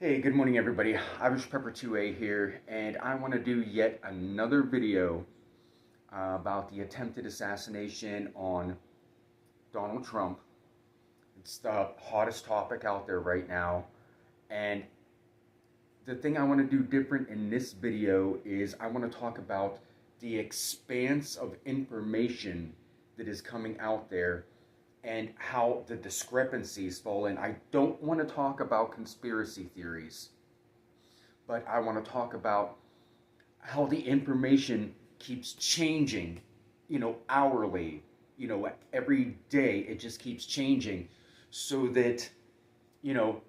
Hey, good morning everybody. Irish Pepper 2A here, and I want to do yet another video about the attempted assassination on Donald Trump. It's the hottest topic out there right now, and the thing I want to do different in this video is I want to talk about the expanse of information that is coming out there and how the discrepancies fall in. I don't want to talk about conspiracy theories, but I want to talk about how the information keeps changing, hourly, every day it just keeps changing so that, you know,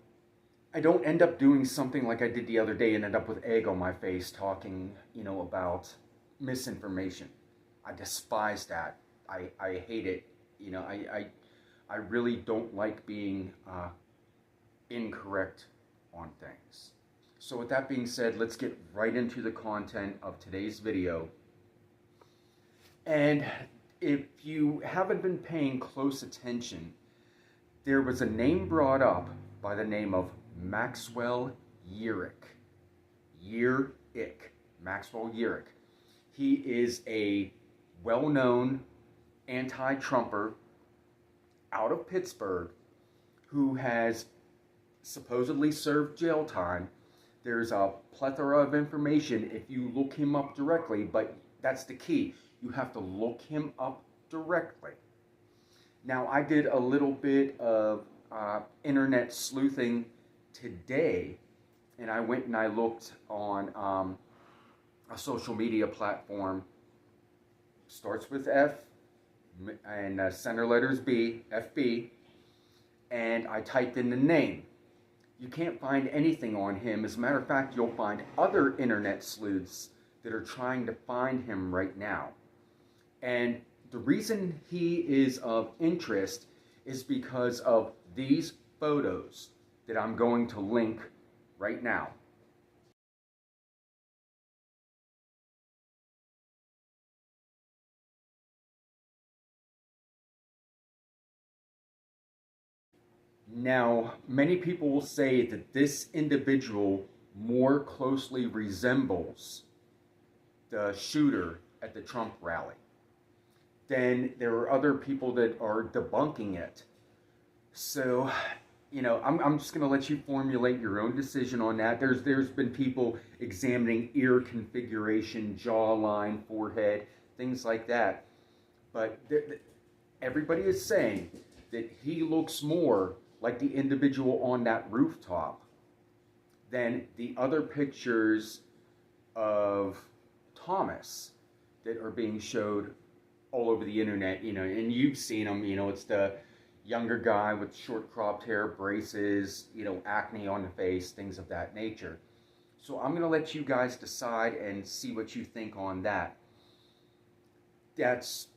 I don't end up doing something like I did the other day and end up with egg on my face talking, about misinformation. I despise that. I hate it. I really don't like being incorrect on things. So with that being said, let's get right into the content of today's video. And if you haven't been paying close attention, there was a name brought up by the name of Maxwell Yerick. Maxwell Yerick. He is a well-known anti-Trumper out of Pittsburgh who has supposedly served jail time. There's a plethora of information if you look him up directly, but that's the key. You have to look him up directly. Now, I did a little bit of internet sleuthing today, and I went and I looked on a social media platform. Starts with F and center letters B, FB, and I typed in the name. You can't find anything on him. As a matter of fact, you'll find other internet sleuths that are trying to find him right now. And the reason he is of interest is because of these photos that I'm going to link right now. Now, many people will say that this individual more closely resembles the shooter at the Trump rally. Then there are other people that are debunking it. So, I'm just going to let you formulate your own decision on that. There's been people examining ear configuration, jawline, forehead, things like that. But everybody is saying that he looks more like the individual on that rooftop than the other pictures of Thomas that are being showed all over the internet, and you've seen them, it's the younger guy with short cropped hair, braces, acne on the face, things of that nature. So I'm going to let you guys decide and see what you think on that. That's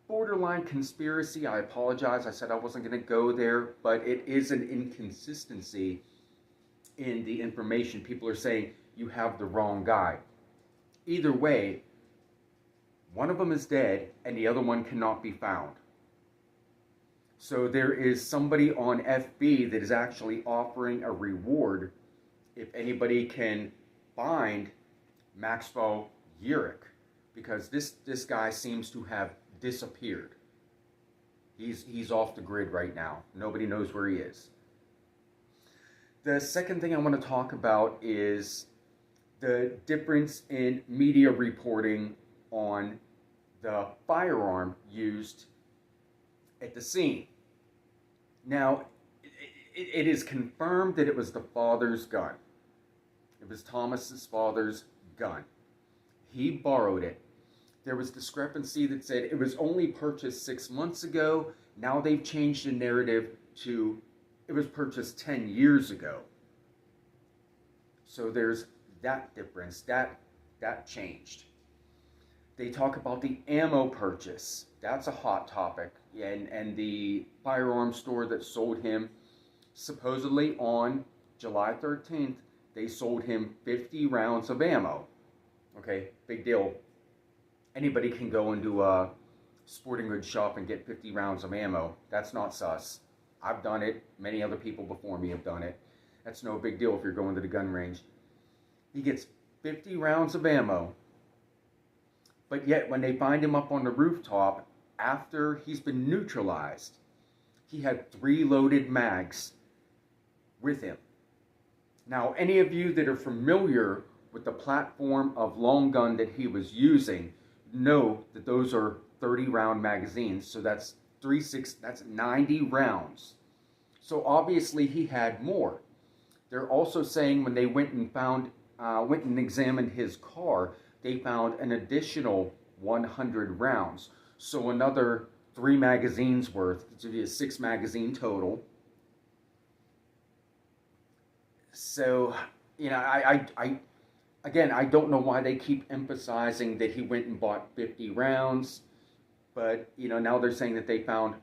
borderline conspiracy. I apologize. I said I wasn't going to go there, but it is an inconsistency in the information. People are saying you have the wrong guy. Either way, one of them is dead and the other one cannot be found. So there is somebody on FB that is actually offering a reward if anybody can find Maxwell Yerick, because this guy seems to have disappeared. He's off the grid right now. Nobody knows where he is. The second thing I want to talk about is the difference in media reporting on the firearm used at the scene. Now, it is confirmed that it was the father's gun. It was Thomas's father's gun. He borrowed it. There was discrepancy that said it was only purchased 6 months ago. Now they've changed the narrative to it was purchased 10 years ago. So there's that difference. That changed. They talk about the ammo purchase. That's a hot topic. And the firearm store that sold him, supposedly on July 13th, they sold him 50 rounds of ammo. Okay, big deal. Anybody can go into a sporting goods shop and get 50 rounds of ammo. That's not sus. I've done it. Many other people before me have done it. That's no big deal if you're going to the gun range. He gets 50 rounds of ammo, but yet when they find him up on the rooftop, after he's been neutralized, he had 3 loaded mags with him. Now, any of you that are familiar with the platform of long gun that he was using know that those are 30-round magazines, so that's 90 rounds. So obviously he had more. They're also saying when they went and examined his car, they found an additional 100 rounds. So another 3 magazines worth, which would be a 6 magazine total. So, you know, I don't know why they keep emphasizing that he went and bought 50 rounds, but, you know, now they're saying that they found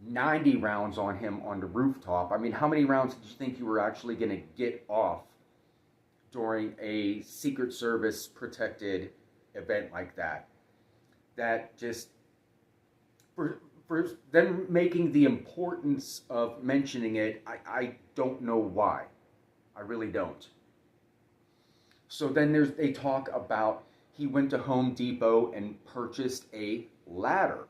90 rounds on him on the rooftop. I mean, how many rounds did you think you were actually going to get off during a Secret Service protected event like that? That just, for them making the importance of mentioning it, I don't know why. I really don't. So then they talk about he went to Home Depot and purchased a ladder.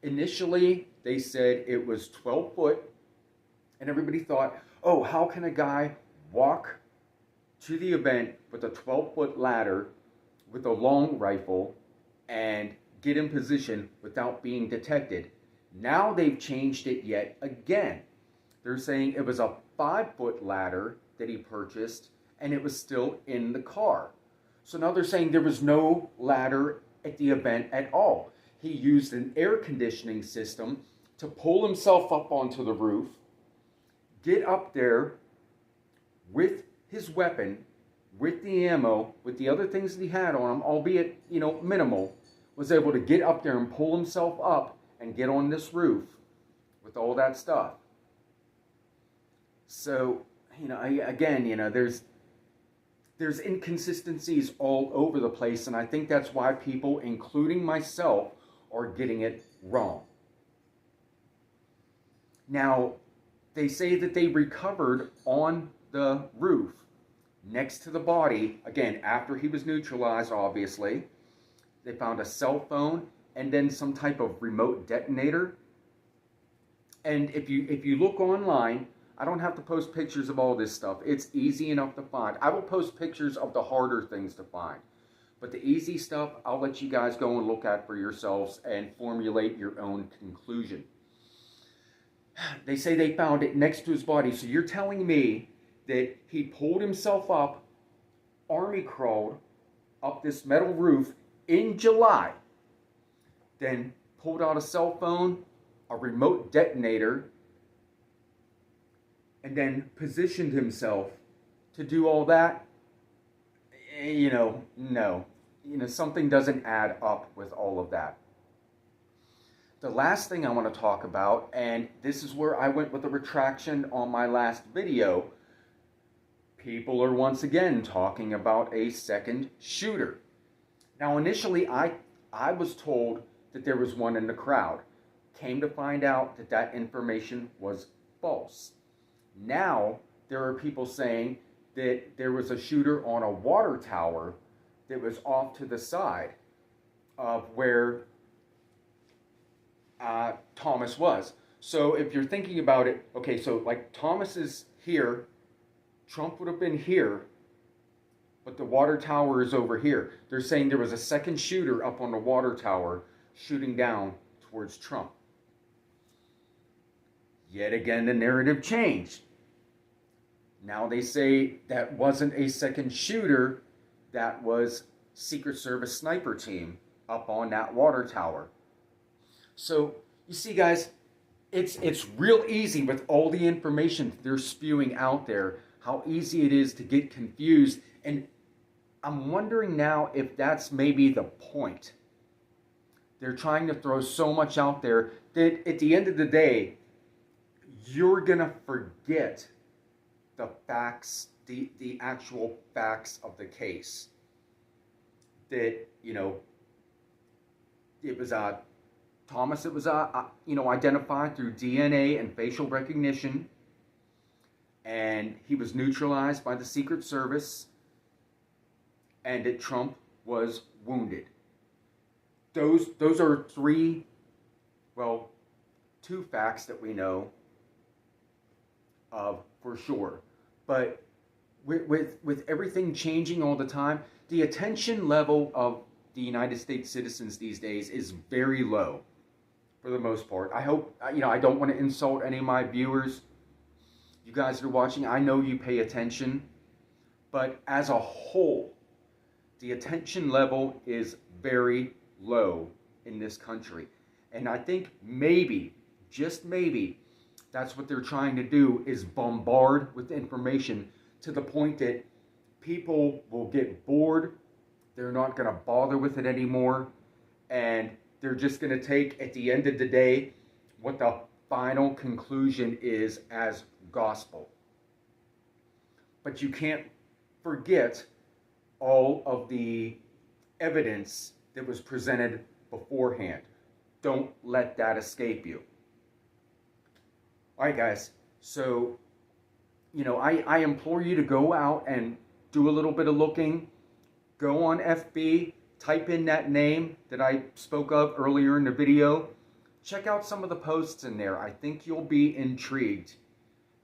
Initially, they said it was 12 foot, and everybody thought, oh, how can a guy walk to the event with a 12-foot ladder with a long rifle and get in position without being detected? Now they've changed it yet again. They're saying it was a 5-foot ladder that he purchased, and it was still in the car. So now they're saying there was no ladder at the event at all. He used an air conditioning system to pull himself up onto the roof, get up there with his weapon, with the ammo, with the other things that he had on him, albeit, you know, minimal, was able to get up there and pull himself up and get on this roof with all that stuff. So, you know, again, you know, there's inconsistencies all over the place, and I think that's why people, including myself, are getting it wrong. Now, they say that they recovered on the roof next to the body, again, after he was neutralized, obviously. They found a cell phone and then some type of remote detonator. And if you look online, I don't have to post pictures of all this stuff. It's easy enough to find. I will post pictures of the harder things to find. But the easy stuff, I'll let you guys go and look at for yourselves and formulate your own conclusion. They say they found it next to his body. So you're telling me that he pulled himself up, army crawled up this metal roof in July, then pulled out a cell phone, a remote detonator, and then positioned himself to do all that? You know, no. You know, something doesn't add up with all of that. The last thing I want to talk about, and this is where I went with the retraction on my last video, people are once again talking about a second shooter. Now, initially, I was told that there was one in the crowd. Came to find out that that information was false. Now, there are people saying that there was a shooter on a water tower that was off to the side of where Thomas was. So if you're thinking about it, okay, so like Thomas is here, Trump would have been here, but the water tower is over here. They're saying there was a second shooter up on the water tower shooting down towards Trump. Yet again, the narrative changed. Now they say that wasn't a second shooter, that was Secret Service sniper team up on that water tower. So, you see guys, it's real easy with all the information they're spewing out there, how easy it is to get confused. And I'm wondering now if that's maybe the point. They're trying to throw so much out there that at the end of the day, you're going to forget the facts, the actual facts of the case. That, you know, it was Thomas, it was identified through DNA and facial recognition. and he was neutralized by the Secret Service, and that Trump was wounded. Those are three, well, two facts that we know of for sure. But with everything changing all the time, the attention level of the United States citizens these days is very low for the most part. I hope, I don't want to insult any of my viewers. You guys that are watching, I know you pay attention, but as a whole, the attention level is very low in this country. And I think maybe, just maybe, that's what they're trying to do, is bombard with information to the point that people will get bored. They're not going to bother with it anymore. And they're just going to take, at the end of the day, what the final conclusion is as gospel. But you can't forget all of the evidence that was presented beforehand. Don't let that escape you. All right, guys. So, I implore you to go out and do a little bit of looking. Go on FB, type in that name that I spoke of earlier in the video. Check out some of the posts in there. I think you'll be intrigued.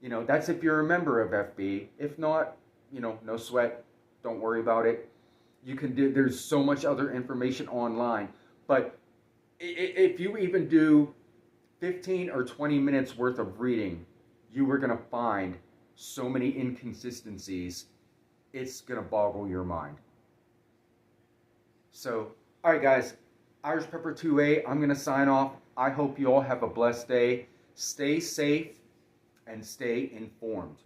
That's if you're a member of FB. If not, no sweat. Don't worry about it. You can do, there's so much other information online. But if you even do 15 or 20 minutes worth of reading, you are going to find so many inconsistencies. It's going to boggle your mind. So, all right, guys. Irish Pepper 2A, I'm going to sign off. I hope you all have a blessed day. Stay safe and stay informed.